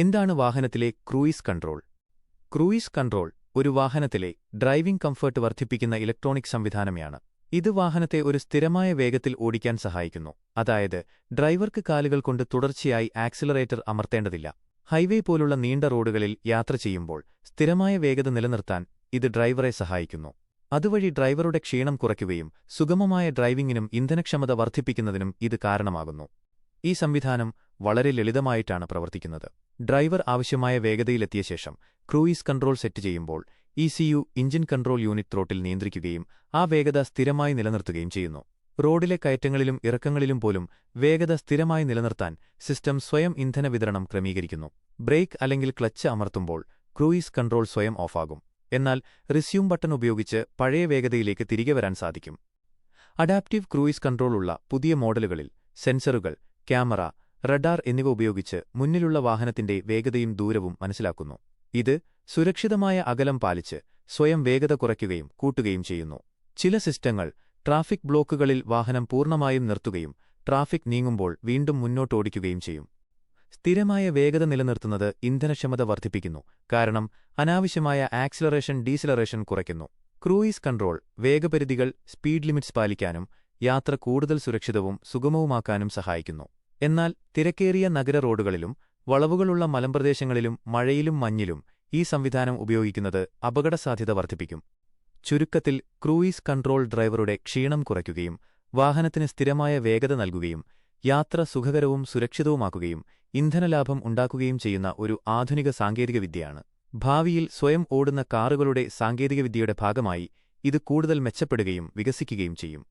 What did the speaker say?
എന്താണ് വാഹനത്തിലെ cruise control? Cruise control ഒരു വാഹനത്തിലെ driving comfort വർദ്ധിപ്പിക്കുന്ന ഇലക്ട്രോണിക് സംവിധാനമാണ്. ഇത് വാഹനത്തെ ഒരു സ്ഥിരമായ വേഗത്തിൽ ഓടിക്കാൻ സഹായിക്കുന്നു. അതായത് ഡ്രൈവർക്ക് കാലുകൾ കൊണ്ട് തുടർച്ചയായി ആക്സിലറേറ്റർ അമർത്തേണ്ടതില്ല. ഹൈവേ പോലുള്ള നീണ്ട റോഡുകളിൽ യാത്ര ചെയ്യുമ്പോൾ സ്ഥിരമായ വേഗത നിലനിർത്താൻ ഇത് ഡ്രൈവറെ സഹായിക്കുന്നു. അതുവഴി ഡ്രൈവറുടെ ക്ഷീണം കുറയ്ക്കുകയും സുഗമമായ ഡ്രൈവിംഗിനും ഇന്ധനക്ഷമത വർദ്ധിപ്പിക്കുന്നതിനും ഇത് കാരണമാകുന്നു. ഈ സംവിധാനം വളരെ ലളിതമായിട്ടാണ് പ്രവർത്തിക്കുന്നത്. ഡ്രൈവർ ആവശ്യമായ വേഗതയിലെത്തിയ ശേഷം ക്രൂയിസ് കൺട്രോൾ സെറ്റ് ചെയ്യുമ്പോൾ ECU engine control unit throttle നിയന്ത്രിക്കുകയും ആ വേഗത സ്ഥിരമായി നിലനിർത്തുകയും ചെയ്യുന്നു. റോഡിലെ കയറ്റങ്ങളിലും ഇറക്കങ്ങളിലും പോലും വേഗത സ്ഥിരമായി നിലനിർത്താൻ സിസ്റ്റം സ്വയം ഇന്ധന വിതരണം ക്രമീകരിക്കുന്നു. ബ്രേക്ക് അല്ലെങ്കിൽ ക്ലച്ച് അമർത്തുമ്പോൾ ക്രൂയിസ് കൺട്രോൾ സ്വയം ഓഫാകും. എന്നാൽ റിസ്യൂം ബട്ടൺ ഉപയോഗിച്ച് പഴയ വേഗതയിലേക്ക് തിരികെ വരാൻ സാധിക്കും. അഡാപ്റ്റീവ് ക്രൂയിസ് കൺട്രോൾ ഉള്ള പുതിയ മോഡലുകളിൽ സെൻസറുകൾ, ക്യാമറ, റഡാർ എന്നിവ ഉപയോഗിച്ച് മുന്നിലുള്ള വാഹനത്തിന്റെ വേഗതയും ദൂരവും മനസ്സിലാക്കുന്നു. ഇത് സുരക്ഷിതമായ അകലം പാലിച്ച് സ്വയം വേഗത കുറയ്ക്കുകയും കൂട്ടുകയും ചെയ്യുന്നു. ചില സിസ്റ്റങ്ങൾ ട്രാഫിക് ബ്ലോക്കുകളിൽ വാഹനം പൂർണ്ണമായും നിർത്തുകയും ട്രാഫിക് നീങ്ങുമ്പോൾ വീണ്ടും മുന്നോട്ടോടിക്കുകയും ചെയ്യും. സ്ഥിരമായ വേഗത നിലനിർത്തുന്നത് ഇന്ധനക്ഷമത വർദ്ധിപ്പിക്കുന്നു, കാരണം അനാവശ്യമായ ആക്സിലറേഷൻ ഡീസിലറേഷൻ കുറയ്ക്കുന്നു. ക്രൂയിസ് കൺട്രോൾ വേഗപരിധികൾ, സ്പീഡ് ലിമിറ്റ്സ് പാലിക്കാനും യാത്ര കൂടുതൽ സുരക്ഷിതവും സുഗമവുമാക്കാനും സഹായിക്കുന്നു. എന്നാൽ തിരക്കേറിയ നഗര റോഡുകളിലും വളവുകളുള്ള മലമ്പ്രദേശങ്ങളിലും മഴയിലും മഞ്ഞിലും ഈ സംവിധാനം ഉപയോഗിക്കുന്നത് അപകടസാധ്യത വർദ്ധിപ്പിക്കും. ചുരുക്കത്തിൽ, ക്രൂയിസ് കൺട്രോൾ ഡ്രൈവറുടെ ക്ഷീണം കുറയ്ക്കുകയും വാഹനത്തിന് സ്ഥിരമായ വേഗത നൽകുകയും യാത്ര സുഖകരവും സുരക്ഷിതവുമാക്കുകയും ഇന്ധനലാഭം ഉണ്ടാക്കുകയും ചെയ്യുന്ന ഒരു ആധുനിക സാങ്കേതികവിദ്യയാണ്. ഭാവിയിൽ സ്വയം ഓടുന്ന കാറുകളുടെ സാങ്കേതികവിദ്യയുടെ ഭാഗമായി ഇത് കൂടുതൽ മെച്ചപ്പെടുകയും വികസിക്കുകയും ചെയ്യും.